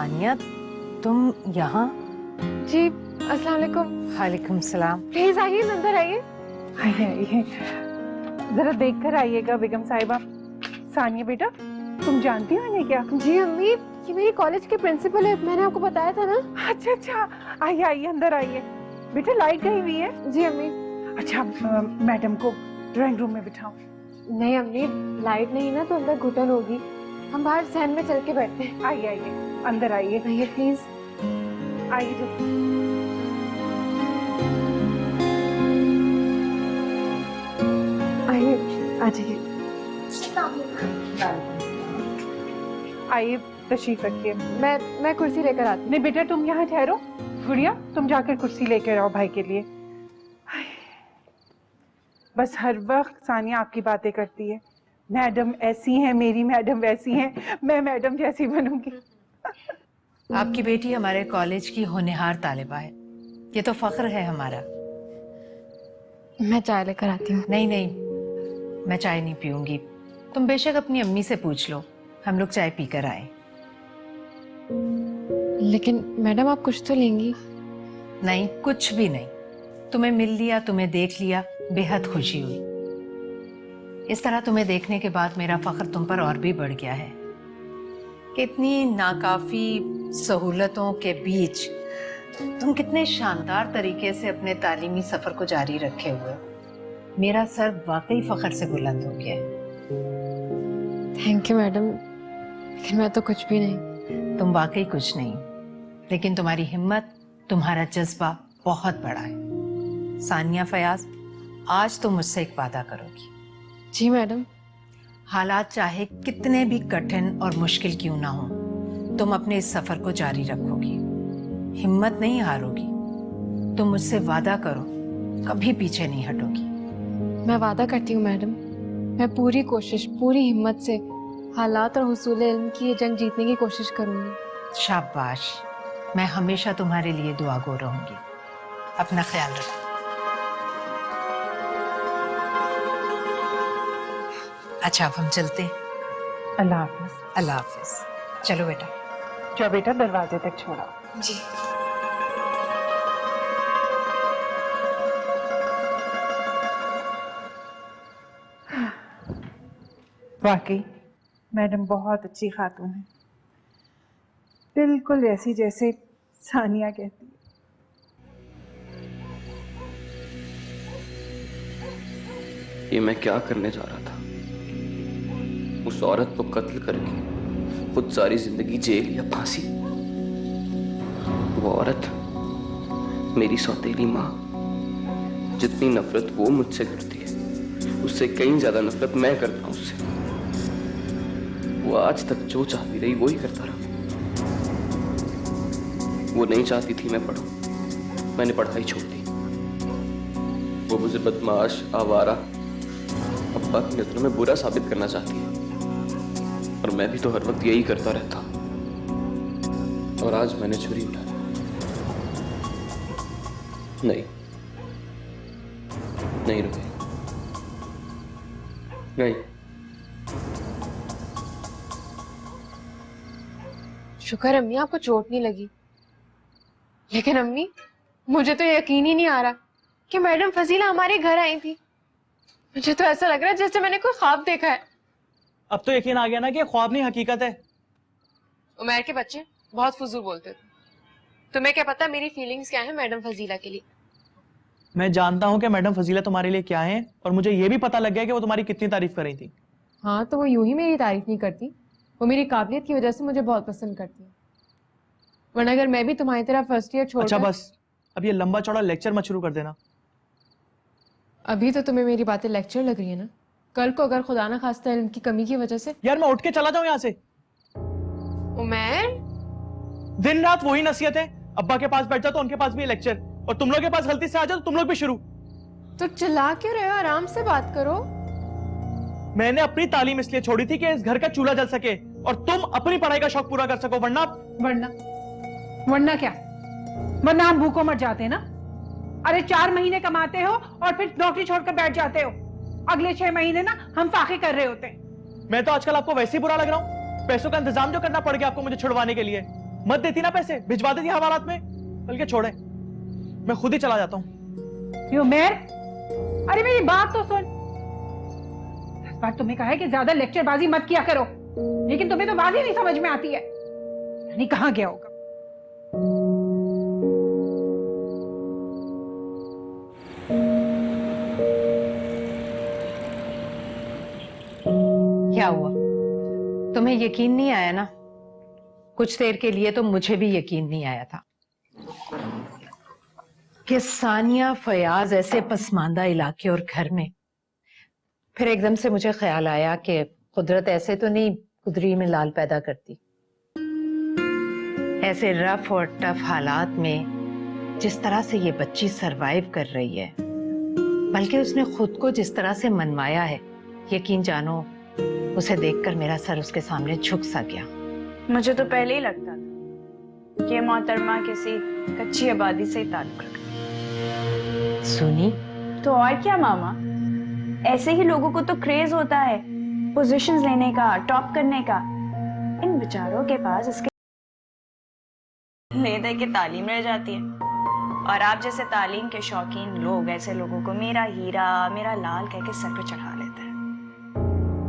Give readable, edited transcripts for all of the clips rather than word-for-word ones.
सानिया, तुम यहाँ? जी अस्सलाम वालेकुम। वालेकुम सलाम। प्लीज आइए, अंदर आइए। आइए, जरा देख कर आइएगा बेगम साहिबा। सानिया बेटा, तुम जानती हो इन्हें क्या? जी अम्मी, ये मेरी कॉलेज के प्रिंसिपल है, मैंने आपको बताया था ना। अच्छा, आइए आइए, अंदर आइए। बेटा लाइट गई हुई है। जी अम्मी। अच्छा, मैडम को ड्राइंग रूम में बिठाओ। नहीं अम्मी, लाइट नहीं ना तो अंदर घुटन होगी, हम बाहर सहन में चल के बैठते हैं। आइए, अंदर आइए। आइए प्लीज। आइए जो आइए, आ जाइए। आइए, तशरीफ रखिए। मैं कुर्सी लेकर आती हूँ। नहीं बेटा, तुम यहाँ ठहरो। गुड़िया, तुम जाकर कुर्सी लेकर आओ भाई के लिए। बस हर वक्त सानिया आपकी बातें करती है, मैडम ऐसी हैं, मेरी मैडम वैसी हैं, मैं मैडम जैसी बनूंगी। आपकी बेटी हमारे कॉलेज की होनहार तालिबा है, ये तो फख्र है हमारा। मैं चाय लेकर आती हूँ। नहीं, मैं चाय नहीं पीऊंगी, तुम बेशक अपनी अम्मी से पूछ लो, हम लोग चाय पीकर आए। लेकिन मैडम आप कुछ तो लेंगी? नहीं, कुछ भी नहीं। तुम्हें मिल लिया, तुम्हें देख लिया, बेहद खुशी हुई। इस तरह तुम्हें देखने के बाद मेरा फख्र तुम पर और भी बढ़ गया है कि इतनी नाकाफी सहूलतों के बीच तुम कितने शानदार तरीके से अपने तालीमी सफर को जारी रखे हुए हो। मेरा सर वाकई फख्र से बुलंद हो गया है। थैंक यू मैडम, लेकिन मैं तो कुछ भी नहीं। तुम वाकई कुछ नहीं, लेकिन तुम्हारी हिम्मत, तुम्हारा जज्बा बहुत बड़ा है। सानिया फयाज, आज तुम मुझसे एक वादा करोगी? जी मैडम। हालात चाहे कितने भी कठिन और मुश्किल क्यों ना हो, तुम अपने इस सफर को जारी रखोगी, हिम्मत नहीं हारोगी। तुम मुझसे वादा करो, कभी पीछे नहीं हटोगी। मैं वादा करती हूँ मैडम, मैं पूरी कोशिश, पूरी हिम्मत से हालात और हुसूल इल्म की ये जंग जीतने की कोशिश करूंगी। शाबाश, मैं हमेशा तुम्हारे लिए दुआगो रहूंगी। अपना ख्याल रखो। अच्छा, अब हम चलते हैं। अल्लाह हाफिज। अल्लाह हाफिज। चलो बेटा। जाओ बेटा, दरवाजे तक छोड़ा। जी। वाकई मैडम बहुत अच्छी खातून है, बिल्कुल ऐसी जैसे सानिया कहती है। ये मैं क्या करने जा रहा था? उस औरत को कत्ल करके खुद सारी जिंदगी जेल या फांसी। वो औरत मेरी सौतेली माँ। जितनी नफरत वो मुझसे करती है, उससे कहीं ज्यादा नफरत मैं करता हूं उससे। वो आज तक जो चाहती रही वो ही करता रहा। वो नहीं चाहती थी मैं पढूं, मैंने पढ़ाई छोड़ दी। वो मुझे बदमाश, आवारा, अब्बा की नजरों में बुरा साबित करना चाहती है, और मैं भी तो हर वक्त यही करता रहता। और आज मैंने छुरी उठा ली। नहीं रुके, नहीं। शुक्र अम्मी आपको चोट नहीं लगी, लेकिन अम्मी मुझे तो यकीन ही नहीं आ रहा कि मैडम फजीला हमारे घर आई थी। मुझे तो ऐसा लग रहा है जैसे मैंने कोई ख्वाब देखा है। अब तो यकीन आ गया ना कि ख्वाब नहीं हकीकत है। उमर के बच्चे बहुत फजूल बोलते थे। तुम्हें क्या पता मेरी फीलिंग्स क्या है मैडम फजीला के लिए। मैं जानता हूं कि मैडम फजीला तुम्हारे लिए क्या है, और मुझे यह भी पता लग गया कि वो तुम्हारी कितनी तारीफ कर रही थी। हाँ तो वो यूं ही मेरी तारीफ नहीं करती, वो मेरी काबिलियत की वजह से मुझे बहुत पसंद करती है। वरना अगर मैं भी तुम्हारी तरह फर्स्ट ईयर छोड़। अच्छा बस, अब ये लंबा चौड़ा लेक्चर मत शुरू कर देना। अभी तो तुम्हें मेरी बातें लेक्चर लग रही है ना, कल को अगर खुदा ना खास्ता इल्म की कमी की वजह से। यार मैं उठ के चला जाऊं यहाँ से? उमर, दिन रात वही नसीहत है। अब्बा के पास बैठ जाओ तो उनके पास भी लेक्चर, और तुम लोग के पास गलती से आ जाओ तो तुम लोग भी शुरू। तो चिल्ला क्यों रहे हो? आराम से बात करो। मैंने अपनी तालीम इसलिए छोड़ी थी कि इस घर का चूल्हा जल सके और तुम अपनी पढ़ाई का शौक पूरा कर सको, वरना क्या? वरना हम भूखों मर जाते ना। अरे 4 महीने कमाते हो और फिर नौकरी छोड़कर बैठ जाते हो। अगले 6 महीने ना हम फाके कर रहे होते हैं। मैं तो आजकल आपको वैसे ही बुरा लग रहा हूँ। पैसों का इंतजाम जो करना पड़ गया आपको मुझे छुड़वाने के लिए। मत देती ना पैसे, भिजवा देती हवालात में। बल्कि छोड़े, मैं खुद ही चला जाता हूँ। क्यों मेर? अरे मेरी बात तो सुन। 10 बार तुम्हें कहा है कि ज्यादा लेक्चरबाजी मत किया करो, लेकिन तुम्हें तो बात ही नहीं समझ में आती है। नहीं कहाँ गया होगा। क्या हुआ? तुम्हें यकीन नहीं आया ना? कुछ देर के लिए तो मुझे भी यकीन नहीं आया था कि सानिया फयाज ऐसे पसमानदा इलाके और घर में। फिर एकदम से मुझे ख्याल आया कि कुदरत ऐसे तो नहीं कुदरी में लाल पैदा करती। ऐसे रफ और टफ हालात में जिस तरह से ये बच्ची सरवाइव कर रही है, बल्कि उसने खुद को जिस तरह से मनवाया है, यकीन जानो उसे देखकर मेरा सर उसके सामने झुक सा गया। मुझे तो पहले ही लगता था कि ये मोहतरमा किसी कच्ची आबादी से ही ताल्लुक रखती। सुनी तो और क्या मामा, ऐसे ही लोगों को तो क्रेज होता है पोजीशंस लेने का, टॉप करने का। इन बेचारों के पास इसके ले दे के तालीम रह जाती है, और आप जैसे तालीम के शौकीन लोग ऐसे लोगों को मेरा हीरा, मेरा लाल कह के सर पे चढ़ा लेते हैं।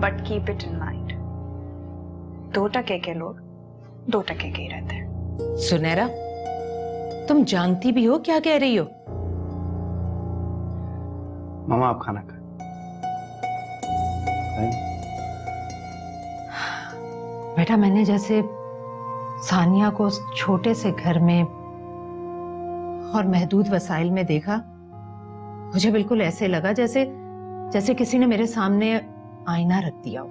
But keep it in mind, 2% के लोग 2% के ही रहते हैं। सुनहरा, तुम जानती भी हो क्या कह रही हो? मामा आप खाना खा। बेटा, मैंने जैसे सानिया को उस छोटे से घर में और महदूद वसाइल में देखा, मुझे बिल्कुल ऐसे लगा जैसे जैसे किसी ने मेरे सामने आईना रख दिया हो।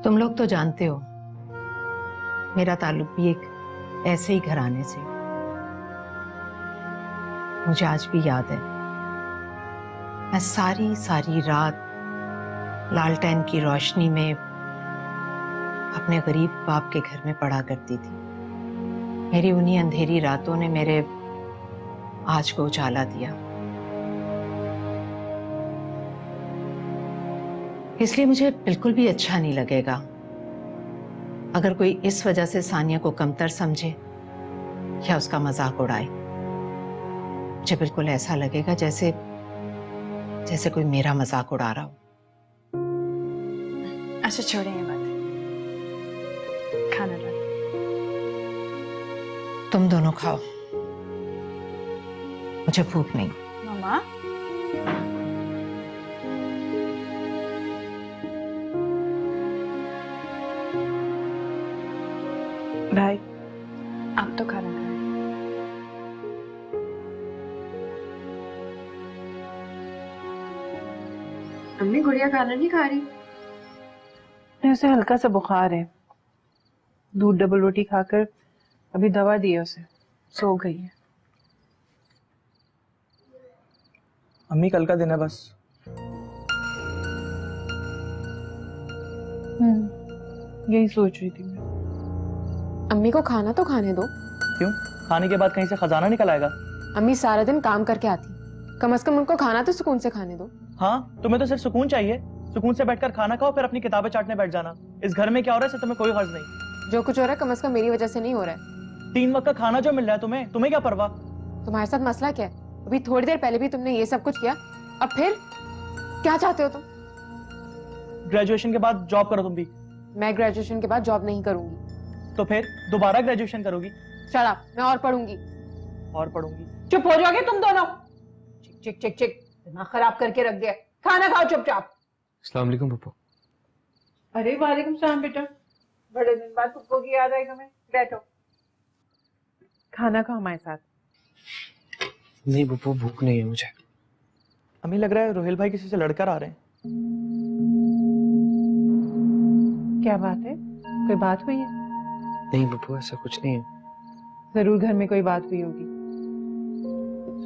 तुम लोग तो जानते हो मेरा ताल्लुक भी एक ऐसे ही घराने से। मुझे आज भी याद है, मैं सारी सारी रात लालटेन की रोशनी में अपने गरीब बाप के घर में पढ़ा करती थी। मेरी उन्हीं अंधेरी रातों ने मेरे आज को उजाला दिया। इसलिए मुझे बिल्कुल भी अच्छा नहीं लगेगा अगर कोई इस वजह से सानिया को कमतर समझे या उसका मजाक उड़ाए। मुझे बिल्कुल ऐसा लगेगा जैसे जैसे कोई मेरा मजाक उड़ा रहा हो। अच्छा छोड़ें ये बात, खाना ला। तुम दोनों खाओ, मुझे भूख नहीं। मामा भाई, आप तो खाना खाएं। अम्मी गुड़िया खाना नहीं खा रही। उसे हल्का सा बुखार है, दूध डबल रोटी खाकर अभी दवा दी है उसे, सो गई है। अम्मी कल का दिन है बस। यही सोच रही थी मैं। अम्मी को खाना तो खाने दो। क्यों? खाने के बाद कहीं से खजाना निकल आएगा? अम्मी सारा दिन काम करके आती, कम से कम उनको खाना तो सुकून से खाने दो। हाँ, तुम्हें तो सिर्फ सुकून चाहिए। सुकून से बैठकर खाना खाओ, फिर अपनी किताबें चाटने बैठ जाना। इस घर में क्या हो रहा है इससे तुम्हें कोई गर्ज नहीं। जो कुछ हो रहा है कम से कम मेरी वजह से नहीं हो रहा है। 3 वक्त का खाना जो मिल रहा है तुम्हें क्या परवाह? तुम्हारे साथ मसला क्या है? अभी थोड़ी देर पहले भी तुमने ये सब कुछ किया, अब फिर क्या चाहते हो तुम? ग्रेजुएशन के बाद जॉब करो तुम भी। मैं ग्रेजुएशन के बाद जॉब नहीं करूंगी। तो फिर दोबारा ग्रेजुएशन करोगी? शट अप, मैं और पढ़ूंगी। और पढ़ूंगी? चुप हो जाओगे तुम दोनों? चिक चिक चिक चिक, दिमाग खराब करके रख दिया। खाना खाओ चुपचाप। अस्सलाम वालेकुम पप्पू। अरे वालेकुम सलाम बेटा, बड़े दिन बाद पप्पू की याद आई तुम्हें। बैठो, खाना खाओ हमारे साथ। नहीं पप्पू, भूख नहीं है मुझे। अम्मी लग रहा है रोहिल भाई किसी से लड़कर आ रहे हैं। क्या बात है? कोई बात हुई है? नहीं पप्पू, ऐसा कुछ नहीं है। जरूर घर में कोई बात हुई होगी।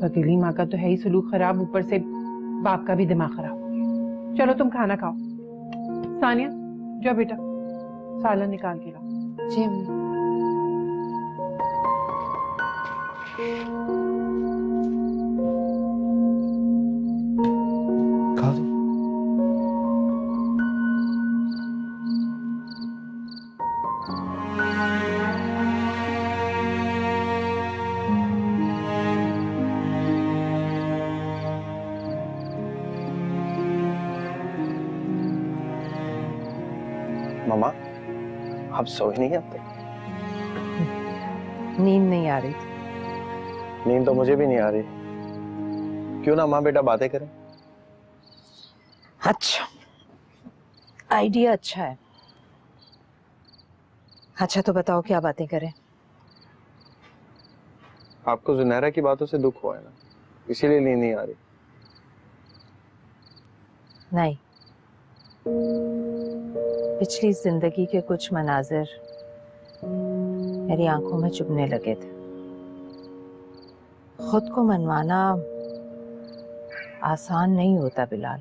सौतेली माँ का तो है ही सलूक खराब, ऊपर से बाप का भी दिमाग खराब हो गया। चलो तुम खाना खाओ। सानिया जाओ बेटा, सालन निकाल के लाओ। जी अम्मी। खा दो। मामा आप सो ही नहीं आते? नींद नहीं आ रही थी। नींद तो मुझे भी नहीं आ रही। क्यों ना माँ बेटा बातें करें? अच्छा, आइडिया अच्छा है। अच्छा तो बताओ क्या बातें करें? आपको जुनैरा की बातों से दुख हुआ है ना, इसीलिए नींद नहीं आ रही। नहीं, पिछली जिंदगी के कुछ मनाजिर मेरी आंखों में चुभने लगे थे। खुद को मनवाना आसान नहीं होता बिलाल।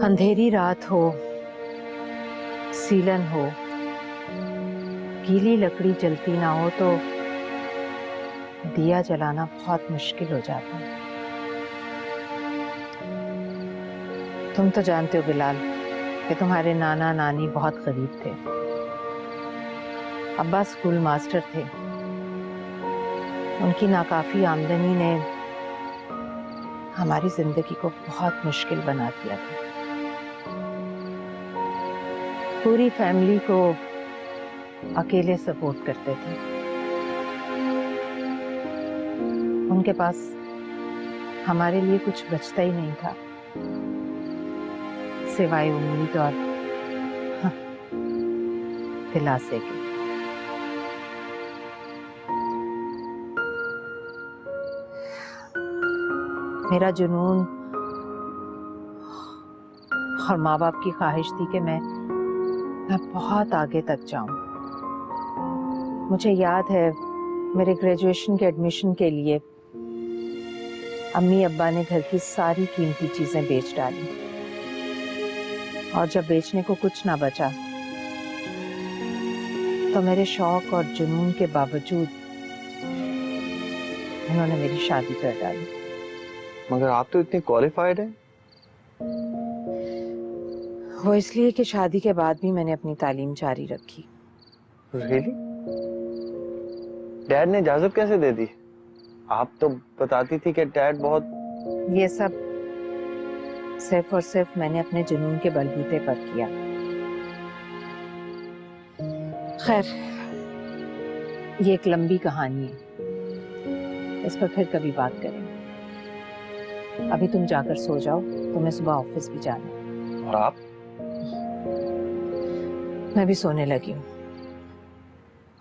अंधेरी रात हो, सीलन हो, गीली लकड़ी जलती ना हो तो दिया जलाना बहुत मुश्किल हो जाता है। तुम तो जानते हो बिलाल कि तुम्हारे नाना नानी बहुत गरीब थे। अब्बा स्कूल मास्टर थे। उनकी नाकाफी आमदनी ने हमारी जिंदगी को बहुत मुश्किल बना दिया था। पूरी फैमिली को अकेले सपोर्ट करते थे। उनके पास हमारे लिए कुछ बचता ही नहीं था सिवाय उम्मीद और दिलासे के। मेरा जुनून और माँ बाप की ख्वाहिश थी कि मैं बहुत आगे तक जाऊं। मुझे याद है मेरे ग्रेजुएशन के एडमिशन के लिए अम्मी अब्बा ने घर की सारी कीमती चीजें बेच डाली और जब बेचने को कुछ ना बचा तो मेरे शौक और जुनून के बावजूद उन्होंने मेरी शादी कर डाली। मगर आप तो इतनी क्वालिफाइड हैं। वो इसलिए कि शादी के बाद भी मैंने अपनी तालीम जारी रखी। रियली? डैड ने इजाजत कैसे दे दी? आप तो बताती थी कि डैड बहुत। ये सब सिर्फ और सिर्फ मैंने अपने जुनून के बलबूते पर किया। खैर, ये एक लंबी कहानी है, इस पर फिर कभी बात करेंगे। अभी तुम जाकर सो जाओ, तुम्हें सुबह ऑफिस भी जाना है। और आप? मैं भी सोने लगी हूँ।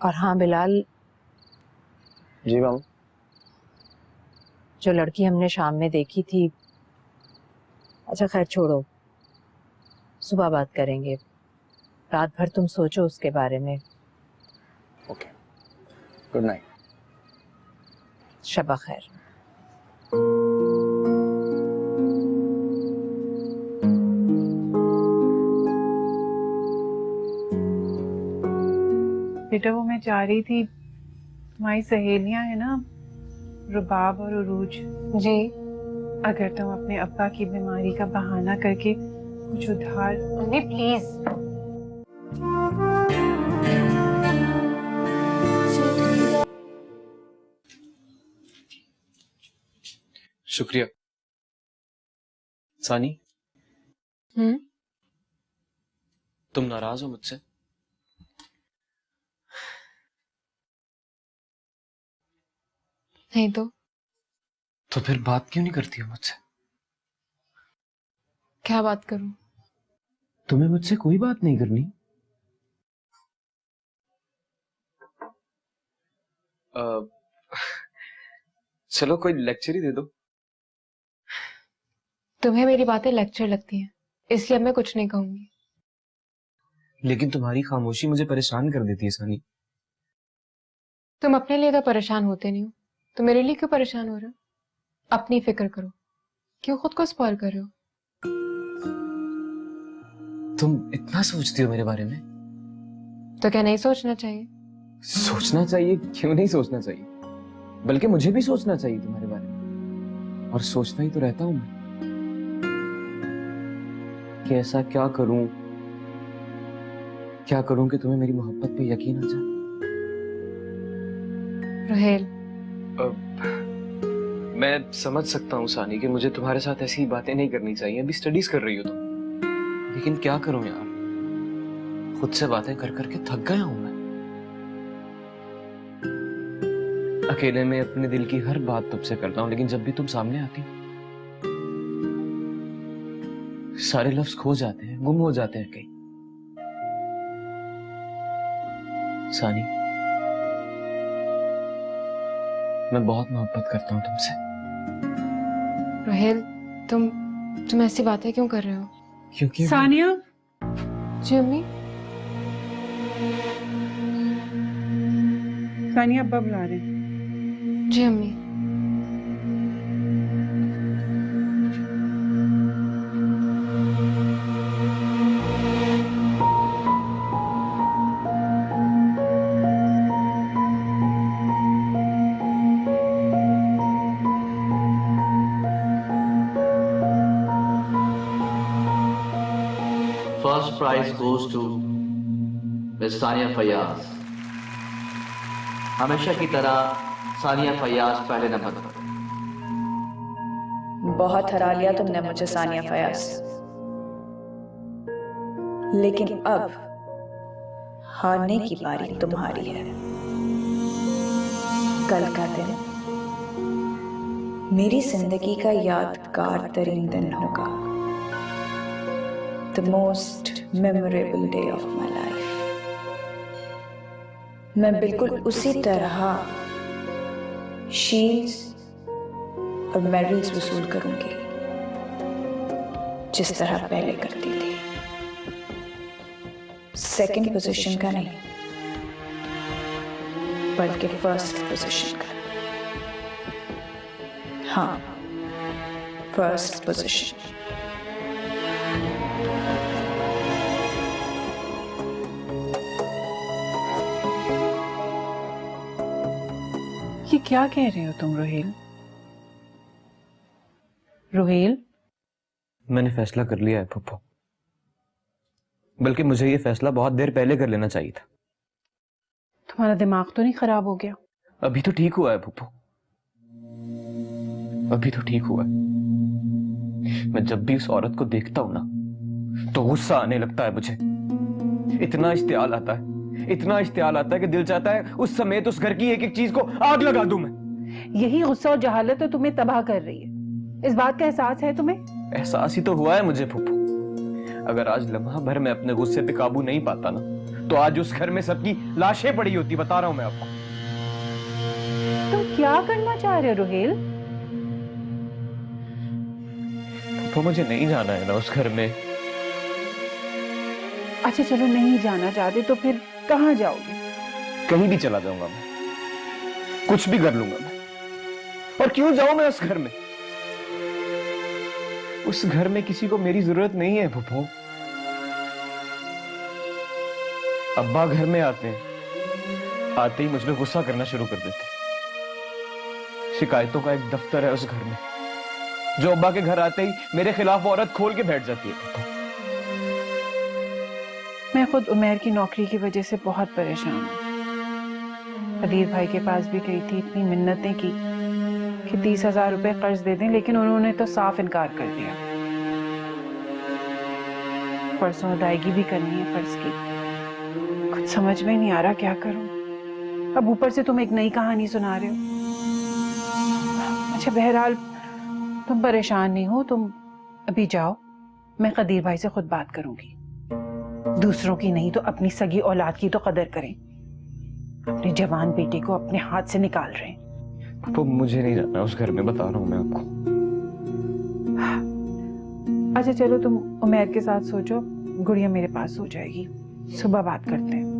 और हाँ बिलाल, जी मैम। जो लड़की हमने शाम में देखी थी, अच्छा खैर छोड़ो, सुबह बात करेंगे। रात भर तुम सोचो उसके बारे में। Okay, good night. शबा खैर। बेटा वो मैं चाह रही थी, तुम्हारी सहेलियां है ना रुबाब और उरूज जी। अगर तुम अपने अब्बा की बीमारी का बहाना करके कुछ उधार। Mummy please. शुक्रिया। सानी, तुम नाराज हो मुझसे? नहीं तो फिर बात क्यों नहीं करती हो मुझसे? क्या बात करूं? तुम्हें मुझसे कोई बात नहीं करनी? चलो कोई लेक्चर ही दे दो। तुम्हें मेरी बातें लेक्चर लगती हैं, इसलिए अब मैं कुछ नहीं कहूंगी। लेकिन तुम्हारी खामोशी मुझे परेशान कर देती है सानी। तुम अपने लिए तो परेशान होते नहीं हो, तो मेरे लिए क्यों परेशान हो रहे हो? अपनी फिक्र करो, क्यों खुद को स्पॉइल कर रहे हो? तुम इतना सोचती हो मेरे बारे में? तो क्या नहीं सोचना चाहिए? सोचना चाहिए, क्यों नहीं सोचना चाहिए, बल्कि मुझे भी सोचना चाहिए तुम्हारे बारे में। और सोचता ही तो रहता हूं मैं कि ऐसा क्या करूं कि तुम्हें मेरी मोहब्बत पे यकीन आ जाए। रोहेल, मैं समझ सकता हूँ सानी कि मुझे तुम्हारे साथ ऐसी बातें नहीं करनी चाहिए, अभी स्टडीज कर रही हो तुम, लेकिन क्या करूं यार, खुद से बातें कर करके थक गया हूं मैं। अकेले में अपने दिल की हर बात तुमसे करता हूं, लेकिन जब भी तुम सामने आती हो सारे लफ्ज खो जाते हैं, गुम हो जाते हैं कहीं। सानी, मैं बहुत मोहब्बत करता हूं तुमसे। रोहेल, तुम ऐसी बातें क्यों कर रहे हो? क्योंकि सानिया, जी अम्मी। सानिया अब्बा बुला रहे हैं। जी अम्मी। First prize goes to Miss Sania Fayaz. हमेशा की तरह सानिया फयाज पहले नंबर पर। बहुत हरा लिया तुमने मुझे सानिया फयाज, लेकिन अब हारने की बारी तुम्हारी है। कल का दिन मेरी जिंदगी का यादगार तरीन दिन होगा। The most memorable day of my life. मैं बिल्कुल उसी तरह शील्ड्स और मेडल्स वसूल करूंगी जिस तरह पहले करती थी। सेकंड पोजीशन का नहीं, बल्कि फर्स्ट पोजीशन का। हाँ, फर्स्ट पोजीशन। ये क्या कह रहे हो तुम रोहेल? रोहेल, मैंने फैसला कर लिया है पप्पू, बल्कि मुझे ये फैसला बहुत देर पहले कर लेना चाहिए था। तुम्हारा दिमाग तो नहीं खराब हो गया? अभी तो ठीक हुआ है पप्पू, अभी तो ठीक हुआ है। मैं जब भी उस औरत को देखता हूं ना तो गुस्सा आने लगता है मुझे। इतना इश्तियाल आता है, इतना इश्तियाल आता है कि दिल चाहता है उस समेत उस घर की एक एक चीज को आग लगा दूं मैं। यही गुस्सा और जहालत तो तुम्हें तबाह कर रही है। इस बात का एहसास है तुम्हें? एहसास ही तो हुआ है मुझे फुप्पू। अगर आज लम्हा भर मैं अपने गुस्से पे काबू नहीं पाता ना तो आज उस घर में सबकी लाशें पड़ी होती, बता रहा हूं मैं आपको। तुम क्या करना चाह रहे हो रोहेल? फुप्पू मुझे नहीं जाना है ना उस घर में। अच्छा चलो, नहीं जाना चाहते तो फिर कहाँ जाओगे? कहीं भी चला जाऊंगा मैं, कुछ भी कर लूंगा मैं। और क्यों जाऊं मैं उस घर में? उस घर में किसी को मेरी जरूरत नहीं है फुप्पू। अब्बा घर में आते हैं, आते ही मुझ पे गुस्सा करना शुरू कर देते। शिकायतों का एक दफ्तर है उस घर में, जो अब्बा के घर आते ही मेरे खिलाफ औरत खोल के बैठ जाती है। मैं खुद उमेर की नौकरी की वजह से बहुत परेशान हूँ। कदीर भाई के पास भी गई थी, इतनी मिन्नतें की कि 30,000 रुपए कर्ज दे दें, लेकिन उन्होंने तो साफ इनकार कर दिया। परसों अदायगी भी करनी है फर्ज की। कुछ समझ में नहीं आ रहा क्या करूं। अब ऊपर से तुम एक नई कहानी सुना रहे हो। अच्छा बहरहाल तुम परेशान नहीं हो, तुम अभी जाओ, मैं कदीर भाई से खुद बात करूंगी। दूसरों की नहीं तो अपनी सगी औलाद की तो कदर करें। अपने जवान बेटे को अपने हाथ से निकाल रहे हैं। तो मुझे नहीं जाना उस घर में, बता रहा हूं मैं आपको। अच्छा चलो, तुम उमेर के साथ सोचो, गुड़िया मेरे पास हो जाएगी, सुबह बात करते हैं।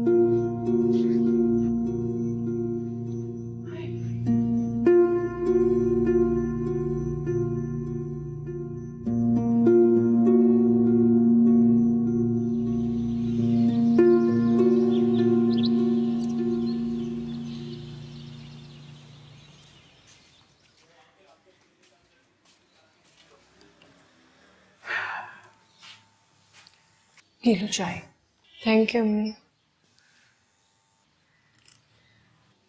ये लो चाय। थैंक यू अम्मी।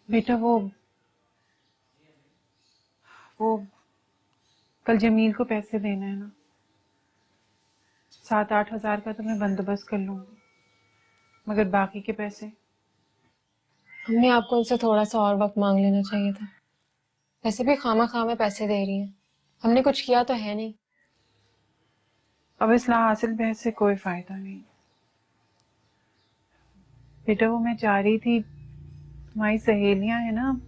बेटा वो कल जमील को पैसे देना है ना, 7-8 हजार का तो मैं बंदोबस्त कर लूंगी, मगर बाकी के पैसे। हमने आपको उनसे थोड़ा सा और वक्त मांग लेना चाहिए था। वैसे भी खामा खामा पैसे दे रही हैं, हमने कुछ किया तो है नहीं। अब इस हासिल बहस से कोई फायदा नहीं। बेटा वो मैं चाह रही थी, तुम्हारी सहेलियां है ना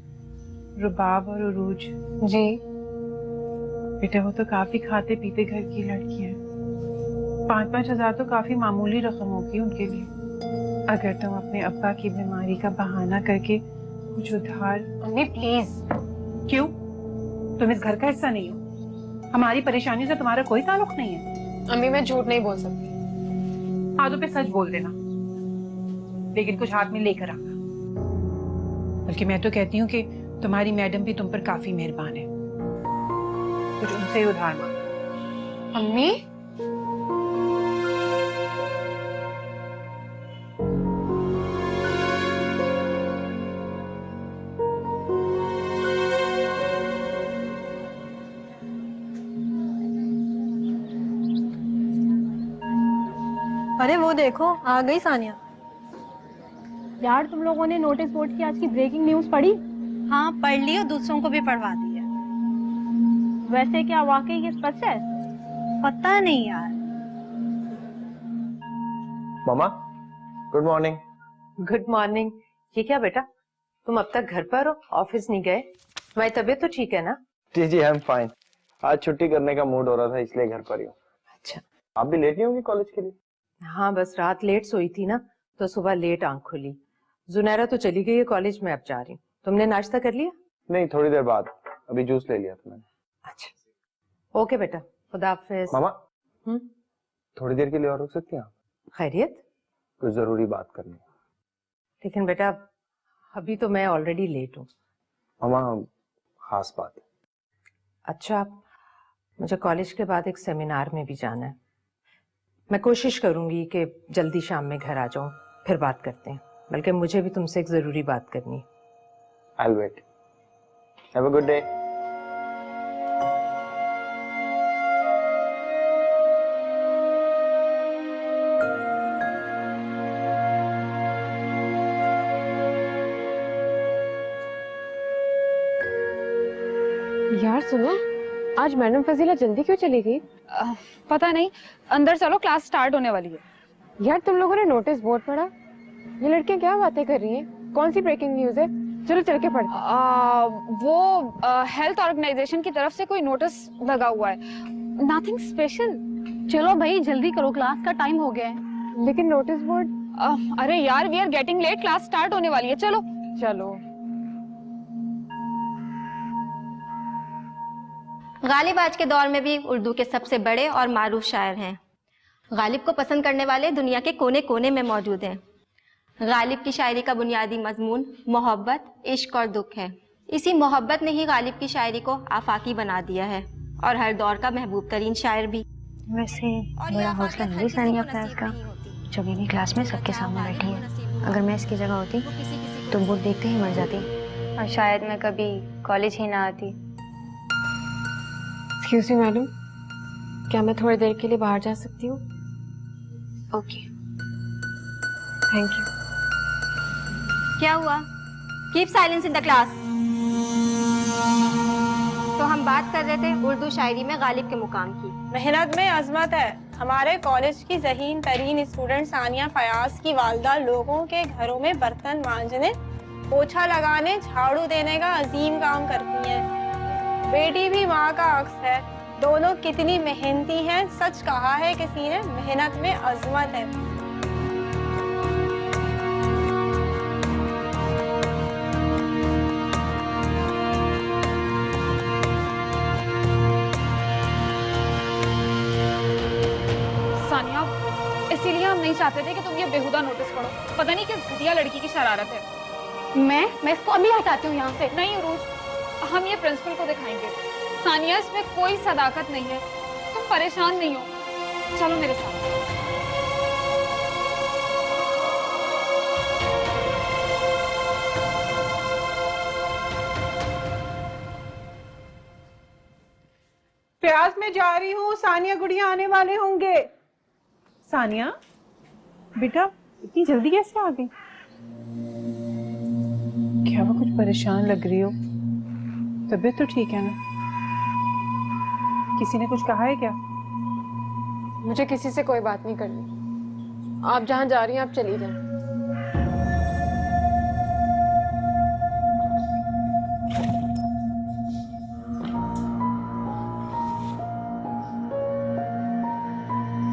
रुबाब और उरूज जी बेटा, वो तो काफी खाते पीते घर की लड़की हैं। 5-5 हजार तो काफी मामूली रकम होगी उनके लिए। अगर तुम अपने अब्बा की बीमारी का बहाना करके कुछ उधार। Mummy please. क्यों? तुम इस घर का हिस्सा नहीं हो? हमारी परेशानी से तुम्हारा कोई ताल्लुक नहीं है? अम्मी मैं झूठ नहीं बोल सकती। हाथों पे सच बोल देना, लेकिन कुछ हाथ में लेकर आना। बल्कि मैं तो कहती हूँ कि तुम्हारी मैडम भी तुम पर काफी मेहरबान है, कुछ उनसे ही उधार मांगो। अम्मी अरे वो देखो आ गई सानिया। यार तुम लोगों ने नोटिस बोर्ड की आज की ब्रेकिंग न्यूज पढ़ी? हाँ पढ़ ली और दूसरों को भी पढ़वा दी है। वैसे क्या वाकई ये सच है? पता नहीं यार। मामा गुड मॉर्निंग। Good morning. ये क्या बेटा, तुम अब तक घर पर हो, ऑफिस नहीं गए? तुम्हारी तबीयत तो ठीक है ना? जी जी आई एम फाइन। आज छुट्टी करने का मूड हो रहा था इसलिए घर पर ही हूँ। अच्छा। आप भी लेट नहीं होंगी कॉलेज के लिए? हाँ बस रात लेट सोई थी ना, तो सुबह लेट आंख खुली। जुनैरा तो चली गई है कॉलेज में, अब जा रही हूँ। तुमने नाश्ता कर लिया? नहीं थोड़ी देर बाद, अभी जूस ले लिया था मैंने। अच्छा ओके बेटा, खुदा हाफिज। मामा थोड़ी देर के लिए और रुक सकती हैं आप? खैरियत? कुछ जरूरी बात करनी है। लेकिन बेटा अभी तो मैं ऑलरेडी लेट हूँ। मामा खास बात है। अच्छा, मुझे कॉलेज के बाद एक सेमिनार में भी जाना है। मैं कोशिश करूंगी कि जल्दी शाम में घर आ जाऊं, फिर बात करते हैं। बल्कि मुझे भी तुमसे एक जरूरी बात करनी है। I'll wait. Have a good day. यार सुनो, आज मैडम फजीला जल्दी क्यों चली गई? पता नहीं, अंदर चलो क्लास स्टार्ट होने वाली है। यार तुम लोगों ने नोटिस बोर्ड पढ़ा? ये लड़कियां क्या बातें कर रही हैं? कौन सी ब्रेकिंग न्यूज है? चलो चल के पढ़ते हैं। वो हेल्थ ऑर्गेनाइजेशन की तरफ से कोई नोटिस लगा हुआ है, नथिंग स्पेशल। चलो भाई जल्दी करो, क्लास का टाइम हो गया है। लेकिन नोटिस बोर्ड। अरे यार we are getting late, class start होने वाली है, चलो चलो। गालिब आज के दौर में भी उर्दू के सबसे बड़े और मारूफ शायर हैं। गालिब को पसंद करने वाले दुनिया के कोने कोने में मौजूद हैं। गालिब की शायरी का बुनियादी मजमून मोहब्बत, इश्क और दुख है। इसी मोहब्बत ने ही गालिब की शायरी को आफाकी बना दिया है और हर दौर का महबूब तरीन शायर भी। वैसे बड़ा हौसला नहीं सानिया फैज का, जो भी क्लास में सबके सामने बैठी है। अगर मैं इसकी जगह होती तो वो देखते ही मर जाती और शायद मैं कभी कॉलेज ही ना आती। एक्सक्यूज मी मैडम, क्या मैं थोड़ी देर के लिए बाहर जा सकती हूँ? Okay thank you. क्या हुआ? Keep silence in the class. तो हम बात कर रहे थे उर्दू शायरी में गालिब के मुकाम की। मेहनत में अजमत है। हमारे कॉलेज की ज़हीन तरीन स्टूडेंट सानिया फयाज की वालदा लोगों के घरों में बर्तन मांजने, पोछा लगाने, झाड़ू देने का अजीम काम करती हैं। बेटी भी माँ का अक्स है। दोनों कितनी मेहनती हैं। सच कहा है किसी ने, मेहनत में अजमत है। सानिया, इसीलिए हम नहीं चाहते थे कि तुम ये बेहुदा नोटिस पढ़ो। पता नहीं किस घटिया लड़की की शरारत है। मैं इसको अभी हटाती हूँ यहाँ से। नहीं उरूज, हम ये प्रिंसिपल को दिखाएंगे। सानिया इसमें कोई सदाकत नहीं है, तुम परेशान नहीं हो, चलो मेरे साथ। फयाज मैं जा रही हूँ, सानिया गुड़िया आने वाले होंगे। सानिया बेटा इतनी जल्दी कैसे आ गई? क्या वो कुछ परेशान लग रही हो? तबीयत तो ठीक है ना? किसी ने कुछ कहा है क्या? मुझे किसी से कोई बात नहीं करनी। आप जहाँ जा रही हैं आप चली जाएं।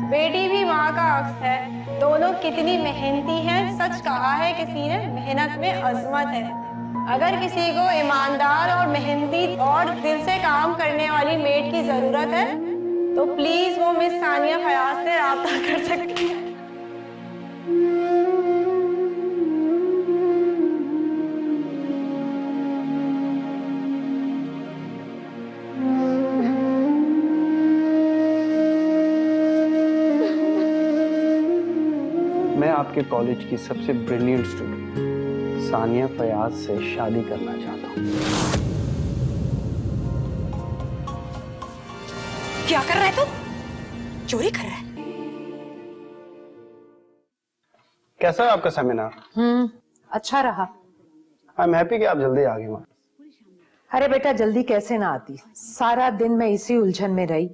बेटी भी माँ का अक्स है। दोनों कितनी मेहनती हैं। सच कहा है किसी ने, मेहनत में अजमत है। अगर किसी को ईमानदार और मेहनती और दिल से काम करने वाली मेड की जरूरत है तो प्लीज वो मिस सानिया फयाज से राब्ता कर सकती है। मैं आपके कॉलेज की सबसे ब्रिलियंट स्टूडेंट सानिया फयाज से शादी करना चाहता हूँ। क्या कर रहा है तू? चोरी कर रहा है? कैसा है आपका सेमिनार? अच्छा रहा। आई एम हैप्पी कि आप जल्दी आ गए। अरे बेटा जल्दी कैसे ना आती, सारा दिन मैं इसी उलझन में रही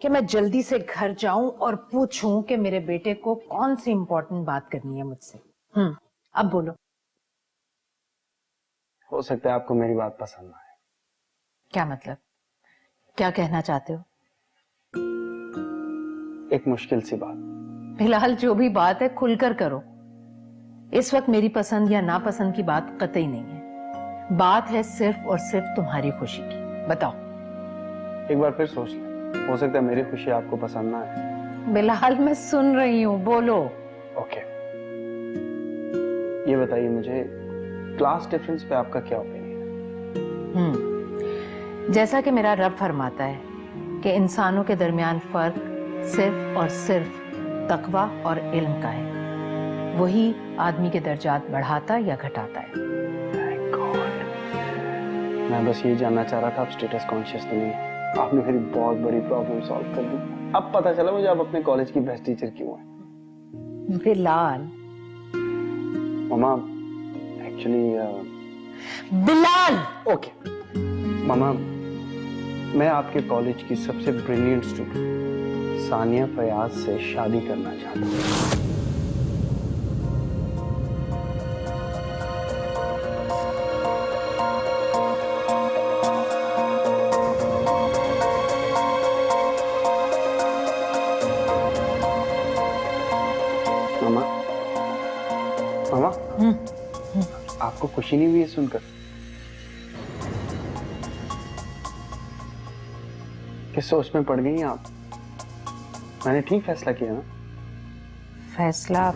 कि मैं जल्दी से घर जाऊं और पूछूं कि मेरे बेटे को कौन सी इंपॉर्टेंट बात करनी है मुझसे। अब बोलो। हो सकता है आपको मेरी बात पसंद ना आए। क्या मतलब? क्या कहना चाहते हो? एक मुश्किल सी बात। फिलहाल जो भी बात है खुलकर करो। इस वक्त मेरी पसंद या नापसंद की बात कतई नहीं है। बात है सिर्फ और सिर्फ तुम्हारी खुशी की। बताओ। एक बार फिर सोच लें, हो सकता है मेरी खुशी आपको पसंद ना आए। बिलाल मैं सुन रही हूँ, बोलो। ओके, ये बताइए मुझे, क्लास डिफरेंस पे आपका क्या ओपिनियन है? जैसा कि मेरा रब फरमाता है कि इंसानों के दरमियान फर्क सिर्फ और सिर्फ तकवा और इल्म का है। वही आदमी के दर्जात बढ़ाता या घटाता है। मैं बस ये जानना चाह रहा था आप स्टेटस कॉन्शियस तो नहीं है। आपने मेरी बहुत बड़ी प्रॉब्लम सॉल्व कर दी। अब पता चला मुझे आप अपने कॉलेज की बेस्ट टीचर क्यों हैं। बिलाल। मामा एक्चुअली बिलाल। ओके मामा, मैं आपके कॉलेज की सबसे ब्रिलियंट स्टूडेंट सानिया फयाज से शादी करना चाहता हूँ। मामा, मामा, आपको खुशी नहीं हुई है सुनकर कि सोच में पड़ गई आप? मैंने ठीक फैसला किया ना? फैसला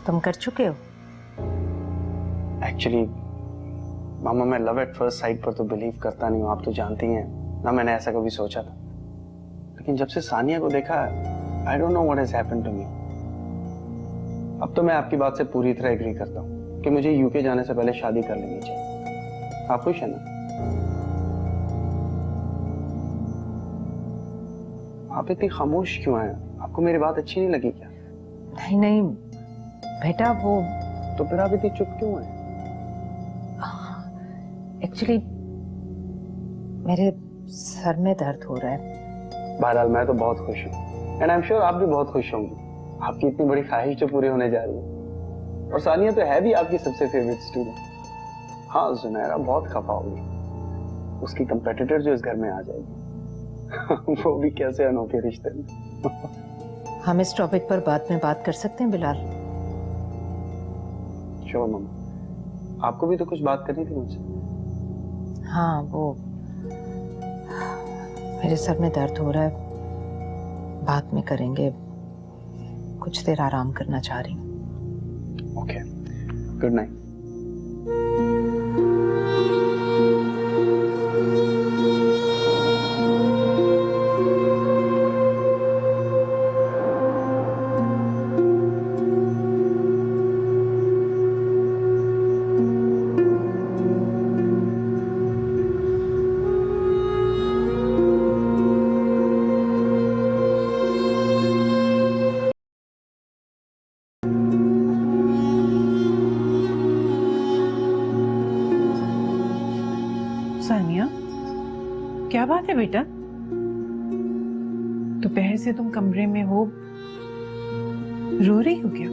तुम कर चुके हो? एक्चुअली मामा, मैं लव एट फर्स्ट साइट पर तो बिलीव करता नहीं हूँ, आप तो जानती हैं ना। मैंने ऐसा कभी सोचा था, लेकिन जब से सानिया को देखा, I don't know what has happened to me. अब तो मैं आपकी बात से पूरी तरह एग्री करता हूँ कि मुझे यूके जाने से पहले शादी कर लेनी चाहिए। आप खुश हैं ना? आप इतनी खामोश क्यों हैं? आपको मेरी बात अच्छी नहीं लगी क्या? नहीं नहीं बेटा, वो तो फिर आप इतनी चुप क्यों हैं? एक्चुअली मेरे सर में दर्द हो रहा है। बहरहाल मैं तो बहुत खुश हूँ, एंड आई एम श्योर आप भी बहुत खुश होंगी। आपकी इतनी बड़ी ख्वाहिश जो पूरी होने जा रही है। और सानिया तो है भी आपकी सबसे फेवरेट स्टूडेंट। हाँ, जुनैरा बहुत खफा होगी, उसकी कंपेटिटर जो इस घर में आ जाएगी। वो भी कैसे अनोखे रिश्ते में। हम इस टॉपिक पर बाद में बात कर सकते हैं बिलाल? श्योर मम्मा, आपको भी तो कुछ बात करनी थी मुझसे। हाँ, वो मेरे सर में दर्द हो रहा है, बाद में करेंगे। कुछ देर आराम करना चाह रही हूँ। Okay, good night. क्या बात है बेटा? दोपहर से तुम कमरे में हो, रो रही हो क्या?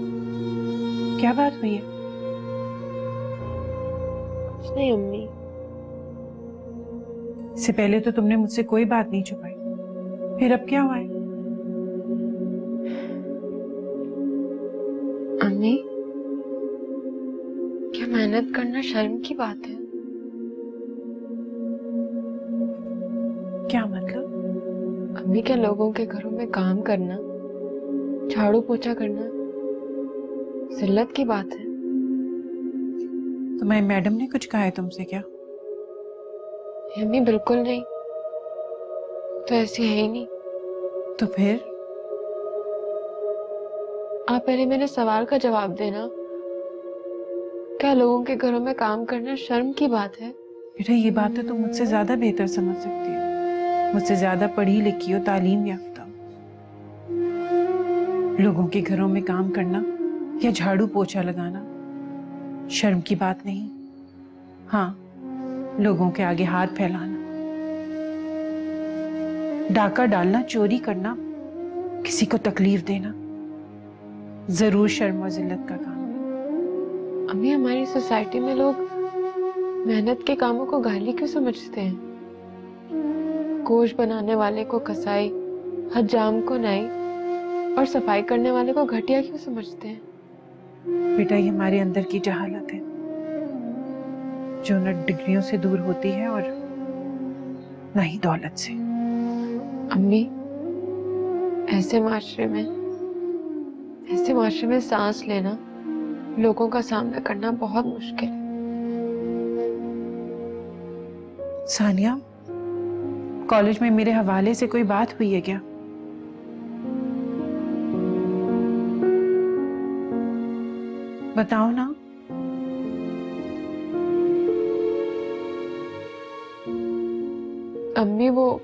क्या बात हुई है? कुछ नहीं अम्मी। इससे पहले तो तुमने मुझसे कोई बात नहीं छुपाई, फिर अब क्या हुआ है? अम्मी, क्या मेहनत करना शर्म की बात है? क्या मतलब? अम्मी, क्या लोगों के घरों में काम करना, झाड़ू पोछा करना जिल्लत की बात है? तुम्हारी मैडम ने कुछ कहा है तुमसे क्या? अम्मी बिल्कुल नहीं, तो ऐसी है ही नहीं। तो फिर? आप पहले मेरे सवाल का जवाब देना। क्या लोगों के घरों में काम करना शर्म की बात है? बेटा, ये बात तो तुम मुझसे ज्यादा बेहतर समझ सकती हो, मुझसे ज्यादा पढ़ी लिखी हो, तालीम याफ्ता हो। लोगों के घरों में काम करना या झाड़ू पोछा लगाना शर्म की बात नहीं। हाँ, लोगों के आगे हाथ फैलाना, डाका डालना, चोरी करना, किसी को तकलीफ देना जरूर शर्म और जिल्लत का काम है। अम्मी, हमारी सोसाइटी में लोग मेहनत के कामों को गाली क्यों समझते हैं? गोश्त बनाने वाले को कसाई, हजाम को नाई और सफाई करने वाले को घटिया क्यों समझते हैं? बेटा, ये हमारे अंदर की जहालत है जो न डिग्रियों से दूर होती है और न ही दौलत से। अम्मी, ऐसे माशरे में सांस लेना, लोगों का सामना करना बहुत मुश्किल है। सानिया, कॉलेज में मेरे हवाले से कोई बात हुई है क्या? बताओ ना। अम्मी, वो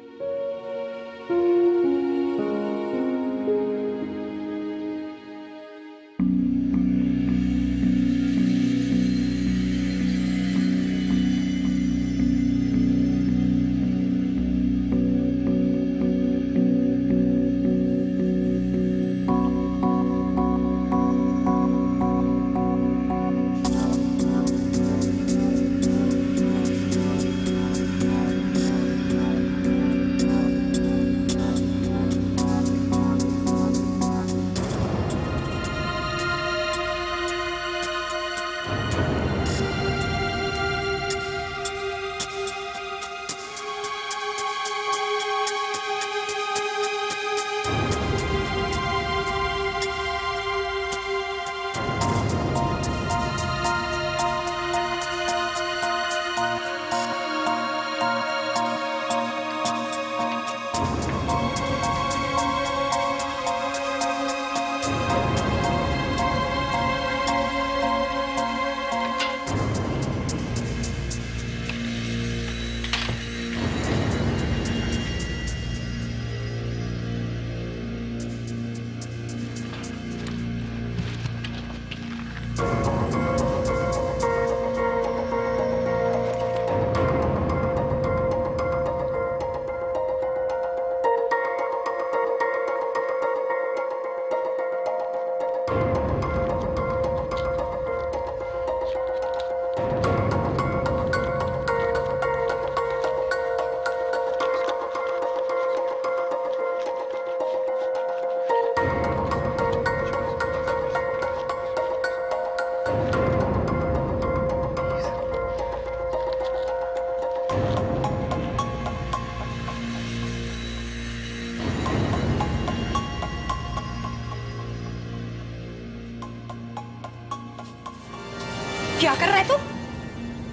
क्या कर रहा है तू?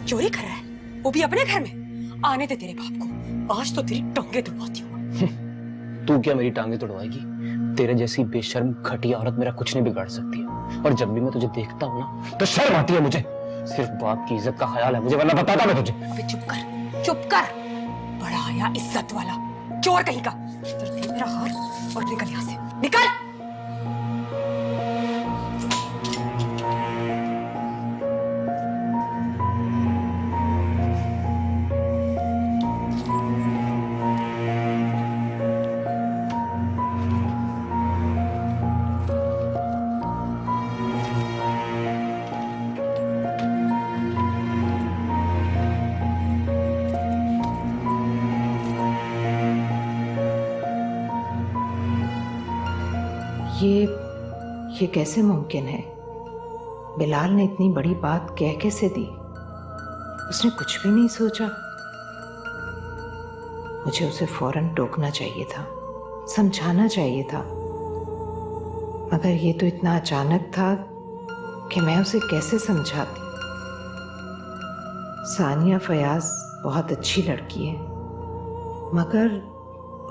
चोरी कर रहा है, वो भी अपने घर में? आने दे तेरे बाप को, आज तो तेरी टांगे तुड़वाती हूँ। तू क्या मेरी टांगे तुड़वाएगी? तेरे जैसी बेशर्म घटिया औरत मेरा कुछ नहीं बिगाड़ सकती है। और जब भी मैं तुझे देखता हूँ ना तो शर्म आती है मुझे। सिर्फ बाप की इज्जत का ख्याल है मुझे, वरना बताता मैं तुझे। अबे चुप कर, चुप कर। बड़ा आया इज्जत वाला चोर कहीं का। इधर दे मेरा हार और निकल यहाँ से, निकल। ये कैसे मुमकिन है? बिलाल ने इतनी बड़ी बात कह कैसे दी? उसने कुछ भी नहीं सोचा। मुझे उसे फौरन टोकना चाहिए था, समझाना चाहिए था, मगर ये तो इतना अचानक था कि मैं उसे कैसे समझाती। सानिया फयाज बहुत अच्छी लड़की है, मगर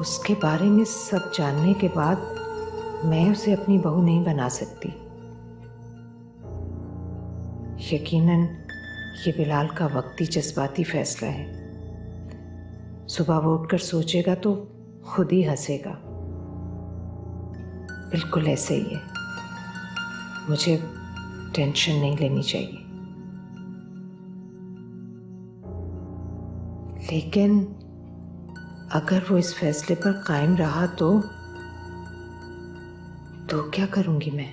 उसके बारे में सब जानने के बाद मैं उसे अपनी बहू नहीं बना सकती। यकीनन ये बिलाल का वक्ती जज्बाती फैसला है। सुबह वो उठकर सोचेगा तो खुद ही हंसेगा। बिल्कुल ऐसे ही है। मुझे टेंशन नहीं लेनी चाहिए। लेकिन अगर वो इस फैसले पर कायम रहा तो क्या करूंगी मैं?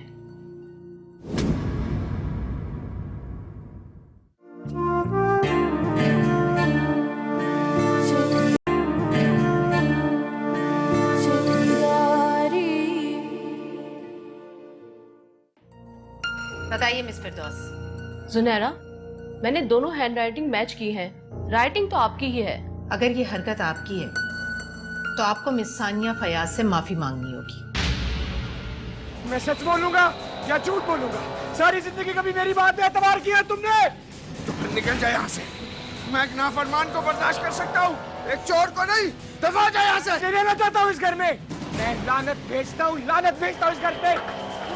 बताइए मिस फिरदौस। जुनैरा, मैंने दोनों हैंडराइटिंग मैच की है। राइटिंग तो आपकी ही है। अगर ये हरकत आपकी है तो आपको मिस सानिया फयाज से माफी मांगनी होगी। मैं सच बोलूंगा या झूठ बोलूंगा, सारी जिंदगी कभी मेरी बात पे एतबार किया तुमने? तो फिर निकल जाए यहाँ से। मैं एक नाफरमान को बर्दाश्त कर सकता हूँ, एक चोर को नहीं। दफा जाए यहाँ से। नहीं रहना चाहता हूँ इस घर में। मैं लानत भेजता हूँ इस घर पे,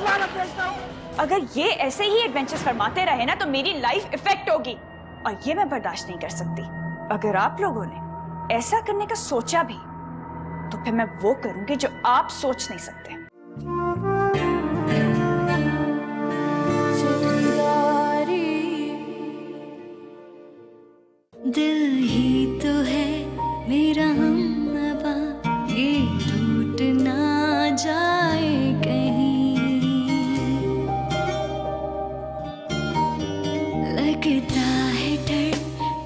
लानत भेजता हूँ। अगर ये ऐसे ही एडवेंचर्स फरमाते रहे ना तो मेरी लाइफ इफेक्ट होगी, और ये मैं बर्दाश्त नहीं कर सकती। अगर आप लोगों ने ऐसा करने का सोचा भी तो फिर मैं वो करूंगी जो आप सोच नहीं सकते। दिल ही तो है मेरा हमनवा, ये टूट ना जाए कहीं। लगता है डर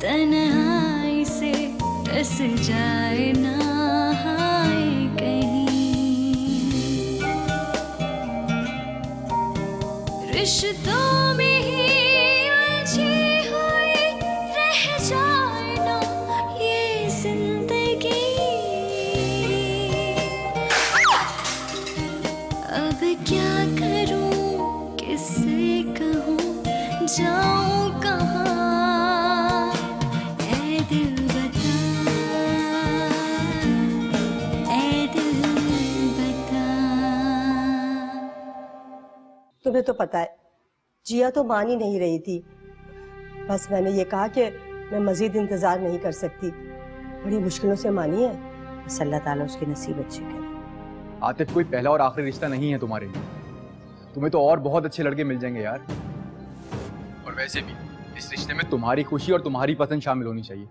तन्हाई से टस जाए ना हाय कहीं। रिश्तों में ही उलझी हुई रह जाए ना ये जिंदगी। अब क्या करूं, किससे कहूं, जाऊं कहां? ऐ दिल बता, ऐ दिल बता। तुम्हें तो पता है जिया तो मान ही नहीं रही थी। बस मैंने ये कहा कि मैं मजीद इंतजार नहीं कर सकती। बड़ी मुश्किलों से मानी है। बस अल्लाह ताला उसके नसीब अच्छे करे। आतिफ कोई पहला और आखिरी रिश्ता नहीं है तुम्हारे लिए। तुम्हें तो और बहुत अच्छे लड़के मिल जाएंगे यार। और वैसे भी इस रिश्ते में तुम्हारी खुशी और तुम्हारी पसंद शामिल होनी चाहिए।